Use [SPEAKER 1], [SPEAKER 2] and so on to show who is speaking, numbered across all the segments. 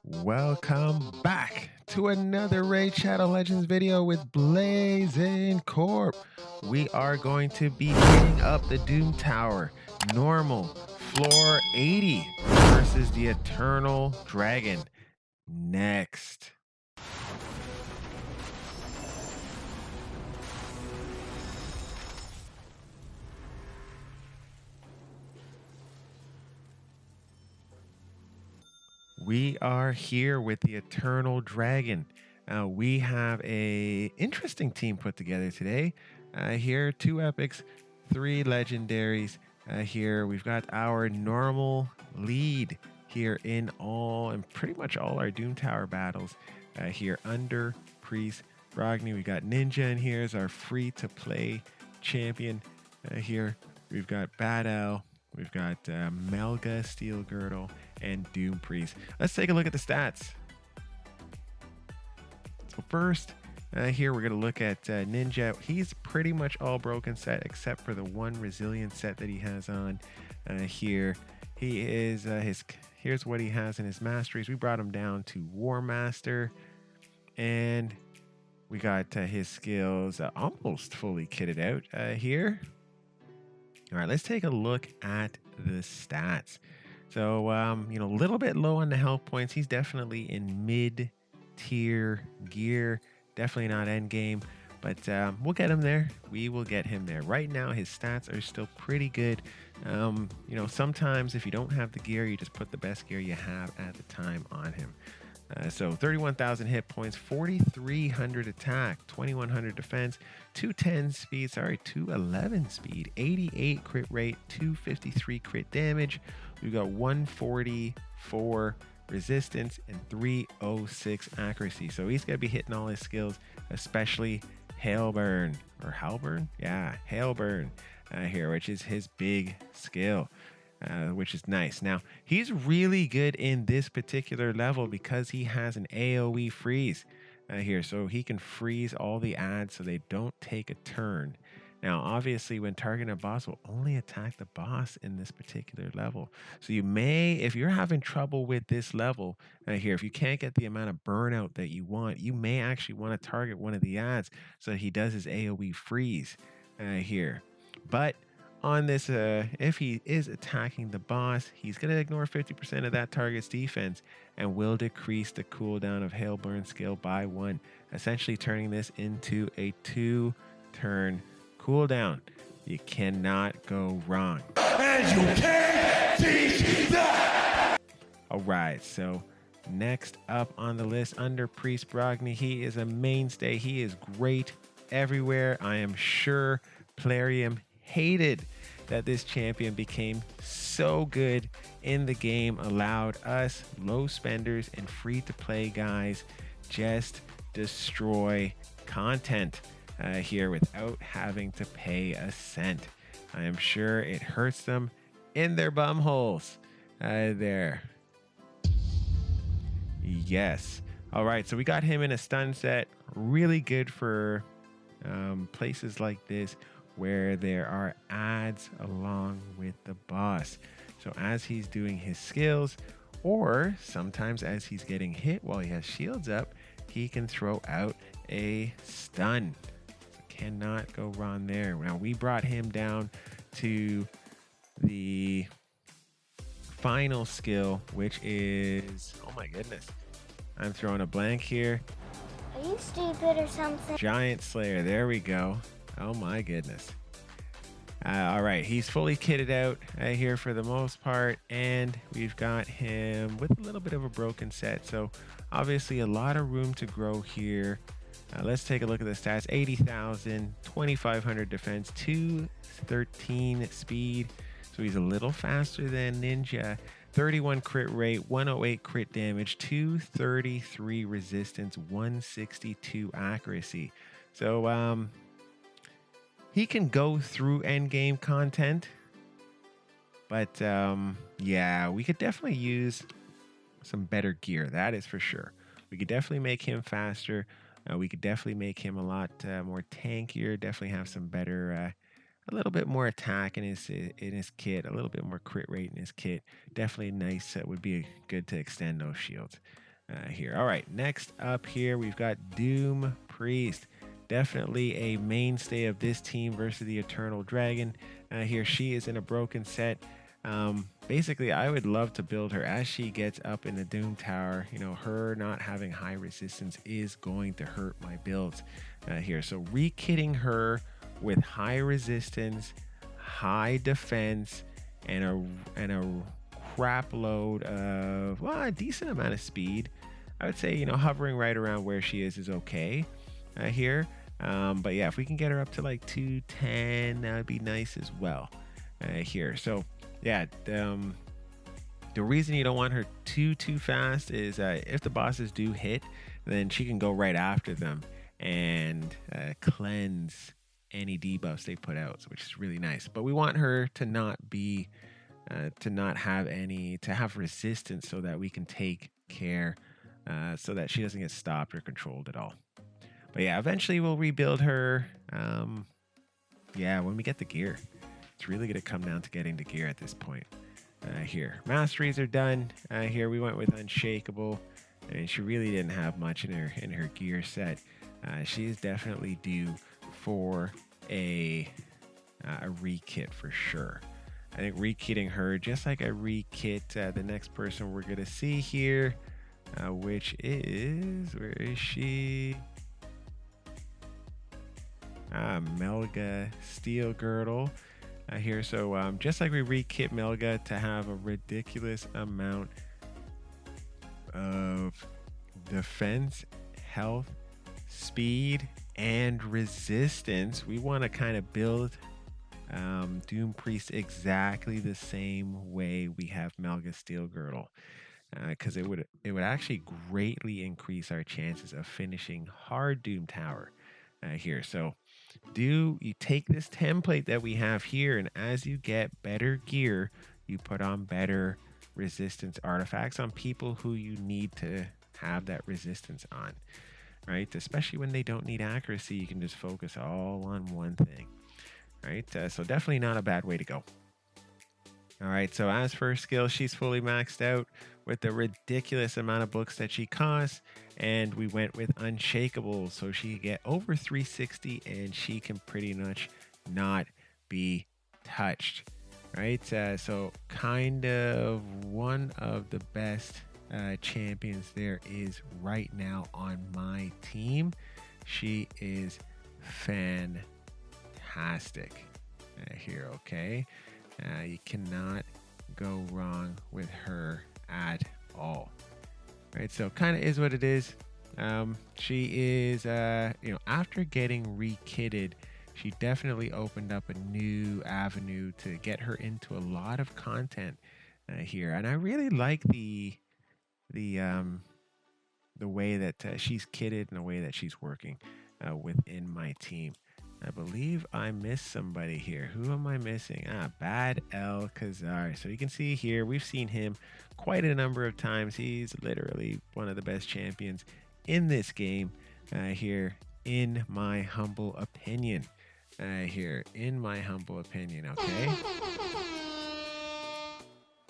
[SPEAKER 1] Welcome back to another Raid Shadow Legends video with Blazing Corp. We are going to be hitting up the Doom Tower, normal, floor 80 versus the Eternal Dragon. Next. We are here with the Eternal Dragon. We have a interesting team put together today. Here, 2 epics, 3 legendaries. Here we've got our normal lead here in all and pretty much all our Doom Tower battles. Here under Priest Ragni, we got Ninja in here as our free-to-play champion. Here we've got Bad Owl. We've got Melga, Steel Girdle, and Doompriest. Let's take a look at the stats. So first, here we're going to look at Ninja. He's pretty much all broken set except for the one resilient set that he has on here. He is here's what he has in his masteries. We brought him down to War Master, and we got his skills almost fully kitted out here. All right, let's take a look at the stats. So, a little bit low on the health points. He's definitely in mid-tier gear. Definitely not end game, but we'll get him there. We will get him there. Right now, his stats are still pretty good. Sometimes if you don't have the gear, you just put the best gear you have at the time on him. So 31,000 hit points, 4,300 attack, 2,100 defense, 211 speed, 88 crit rate, 253 crit damage. We've got 144 resistance and 306 accuracy. So he's going to be hitting all his skills, especially Hailburn or Halburn. Yeah, Hailburn here, which is his big skill. Which is nice. Now, he's really good in this particular level because he has an AoE freeze here. So he can freeze all the adds so they don't take a turn. Now, obviously, when targeting a boss, will only attack the boss in this particular level. So you may, if you're having trouble with this level here, if you can't get the amount of burnout that you want, you may actually want to target one of the adds so that he does his AoE freeze here. But on this, if he is attacking the boss, he's going to ignore 50% of that target's defense and will decrease the cooldown of Hailburn skill by 1, essentially turning this into a 2-turn cooldown. You cannot go wrong. And you can't teach that! Alright, so next up on the list, under Priest Brogni, he is a mainstay. He is great everywhere. I am sure Plarium hated that this champion became so good in the game, allowed us low spenders and free to play guys just destroy content here without having to pay a cent. I am sure it hurts them in their bum holes there. Yes. All right, so we got him in a stun set. Really good for places like this where there are adds along with the boss. So as he's doing his skills, or sometimes as he's getting hit while he has shields up, he can throw out a stun. So cannot go wrong there. Now we brought him down to the final skill, which is, oh my goodness, I'm throwing a blank here.
[SPEAKER 2] Are you stupid or something?
[SPEAKER 1] Giant Slayer, there we go. Oh my goodness. All right, he's fully kitted out here for the most part, and we've got him with a little bit of a broken set. So obviously a lot of room to grow here. Let's take a look at the stats. 80,000, 2,500 defense, 213 speed. So he's a little faster than Ninja. 31 crit rate, 108 crit damage, 233 resistance, 162 accuracy. So he can go through endgame content, but yeah, we could definitely use some better gear. That is for sure. We could definitely make him faster. We could definitely make him a lot more tankier. Definitely have some better, a little bit more attack in his kit, a little bit more crit rate in his kit. Definitely nice. Would be good to extend those shields. here. All right, next up here, we've got Doompriest. Definitely a mainstay of this team versus the Eternal Dragon. Here, she is in a broken set. Basically, I would love to build her as she gets up in the Doom Tower. You know, her not having high resistance is going to hurt my builds here. So re-kitting her with high resistance, high defense, and a crap load of, well, a decent amount of speed. I would say, you know, hovering right around where she is okay here. But yeah, if we can get her up to like 210, that would be nice as well here. So yeah, the reason you don't want her too fast is if the bosses do hit, then she can go right after them and cleanse any debuffs they put out, which is really nice. But we want her to not be to not have any, to have resistance so that we can take care so that she doesn't get stopped or controlled at all. But yeah, eventually we'll rebuild her. Yeah, when we get the gear. It's really going to come down to getting the gear at this point. Here, masteries are done. Here we went with Unshakable, and she really didn't have much in her gear set. She is definitely due for a re-kit for sure. I think re-kitting her, just like I re-kit the next person we're going to see here, which is, where is she? Melga Steel Girdle here. So just like we re-kit Melga to have a ridiculous amount of defense, health, speed, and resistance, we want to kind of build Doompriest exactly the same way we have Melga Steel Girdle, because it would actually greatly increase our chances of finishing hard Doom Tower here. So you take this template that we have here, and as you get better gear, you put on better resistance artifacts on people who you need to have that resistance on, right? Especially when they don't need accuracy, you can just focus all on one thing, right? So definitely not a bad way to go. All right, so as for her skill, she's fully maxed out with the ridiculous amount of books that she costs, and we went with Unshakable, so she can get over 360 and she can pretty much not be touched, right? So kind of one of the best champions there is right now on my team. She is fantastic here, okay? You cannot go wrong with her at all, right? So kind of is what it is. She is, after getting re-kitted, she definitely opened up a new avenue to get her into a lot of content here, and I really like the way that she's kitted and the way that she's working within my team. I believe I missed somebody here. Who am I missing? Bad El Khazar. So you can see here, we've seen him quite a number of times. He's literally one of the best champions in this game here, in my humble opinion. Okay?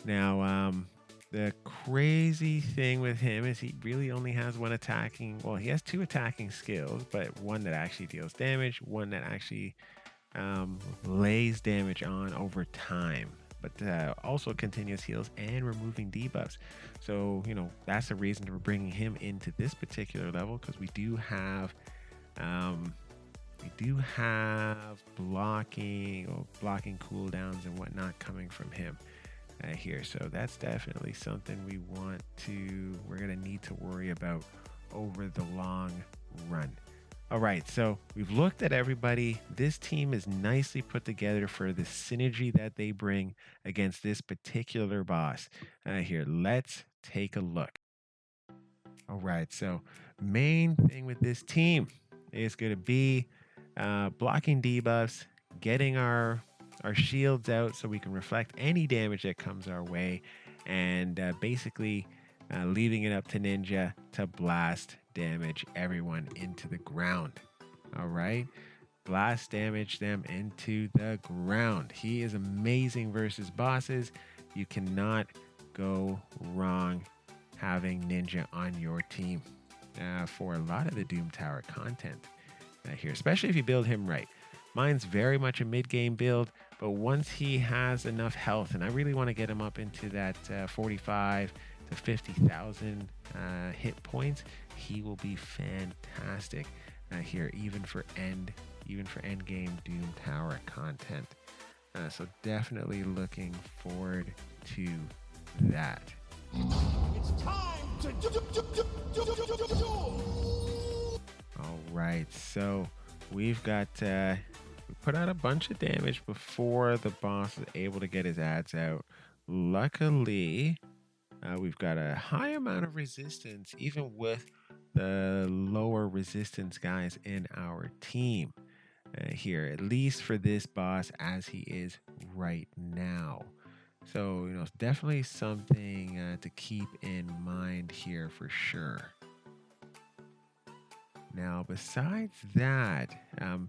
[SPEAKER 1] Now, the crazy thing with him is he really only has one attacking, well, he has two attacking skills, but one that actually deals damage, one that actually lays damage on over time, but also continuous heals and removing debuffs. So, you know, that's the reason we're bringing him into this particular level, because we do have blocking cooldowns and whatnot coming from him here. So that's definitely something we're going to need to worry about over the long run. All right, so we've looked at everybody. This team is nicely put together for the synergy that they bring against this particular boss here. Let's take a look. All right, so main thing with this team is going to be blocking debuffs, getting our shields out so we can reflect any damage that comes our way, and basically leaving it up to Ninja to blast damage everyone into the ground. All right, blast damage them into the ground. He is amazing versus bosses. You cannot go wrong having Ninja on your team for a lot of the Doom Tower content here, especially if you build him right. Mine's very much a mid-game build, but once he has enough health, and I really want to get him up into that 45 to 50,000 hit points, he will be fantastic here, even for end game Doom Tower content. So definitely looking forward to that.
[SPEAKER 3] It's time to
[SPEAKER 1] All right, so we've got we put out a bunch of damage before the boss is able to get his ads out. Luckily, we've got a high amount of resistance, even with the lower resistance guys in our team here, at least for this boss as he is right now. So, you know, it's definitely something to keep in mind here for sure. Now, besides that,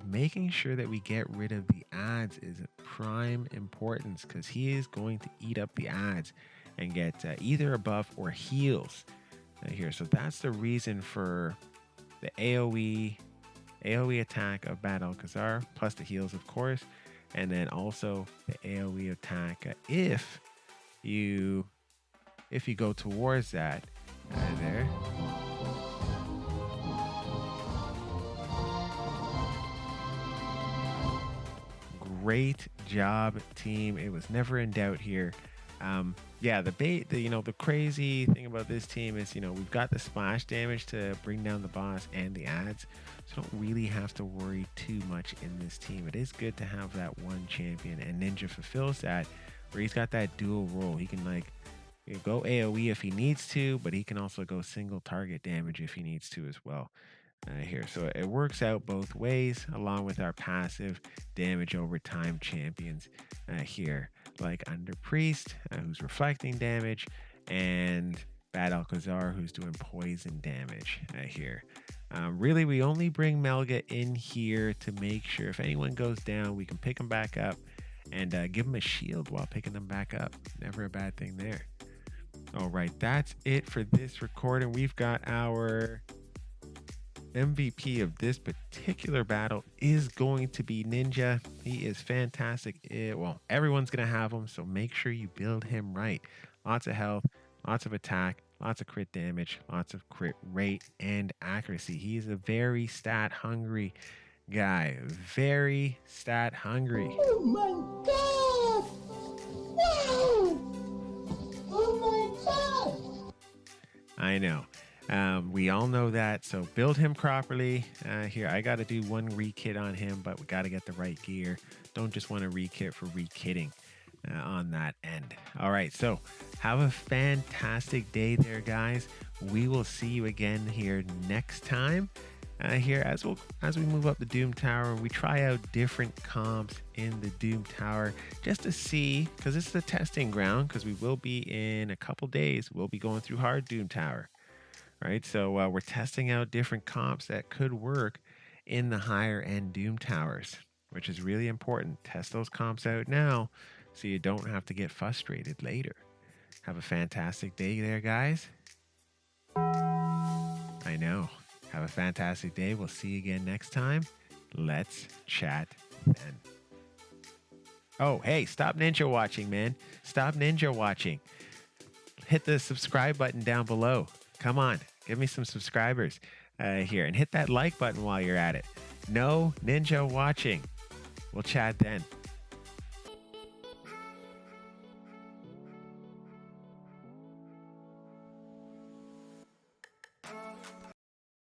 [SPEAKER 1] making sure that we get rid of the ads is of prime importance, because he is going to eat up the ads and get either a buff or heals here. So that's the reason for the AoE attack of Bad Alcazar, plus the heals, of course, and then also the AoE attack if you go towards that there. Great job, team. It was never in doubt here. Yeah, the crazy thing about this team is, we've got the splash damage to bring down the boss and the ads, so don't really have to worry too much in this team. It is good to have that one champion, and Ninja fulfills that, where he's got that dual role. He can go AoE if he needs to, but he can also go single target damage if he needs to as well here. So it works out both ways, along with our passive damage over time champions here, like Underpriest, who's reflecting damage, and Bad Alcazar, who's doing poison damage here. Really, we only bring Melga in here to make sure if anyone goes down, we can pick them back up and give them a shield while picking them back up. Never a bad thing there. All right, that's it for this recording. We've got our MVP of this particular battle is going to be Ninja. He is fantastic. Well, everyone's going to have him, so make sure you build him right. Lots of health, lots of attack, lots of crit damage, lots of crit rate and accuracy. He's a very stat hungry guy. Very stat hungry.
[SPEAKER 3] Oh my god! Wow! Oh my god!
[SPEAKER 1] I know. We all know that, so build him properly. Here, I got to do one re-kit on him, but we got to get the right gear. Don't just want to re-kit for re-kitting on that end. All right, so have a fantastic day there, guys. We will see you again here next time. Here, as we move up the Doom Tower, we try out different comps in the Doom Tower just to see, because it's the testing ground, because we will be in a couple days, we'll be going through hard Doom Tower. Right, so we're testing out different comps that could work in the higher end Doom Towers, which is really important. Test those comps out now so you don't have to get frustrated later. Have a fantastic day there, guys. I know. Have a fantastic day. We'll see you again next time. Let's chat then. Oh, hey, stop ninja watching, man. Stop ninja watching. Hit the subscribe button down below. Come on, give me some subscribers here, and hit that like button while you're at it. No ninja watching. We'll chat then.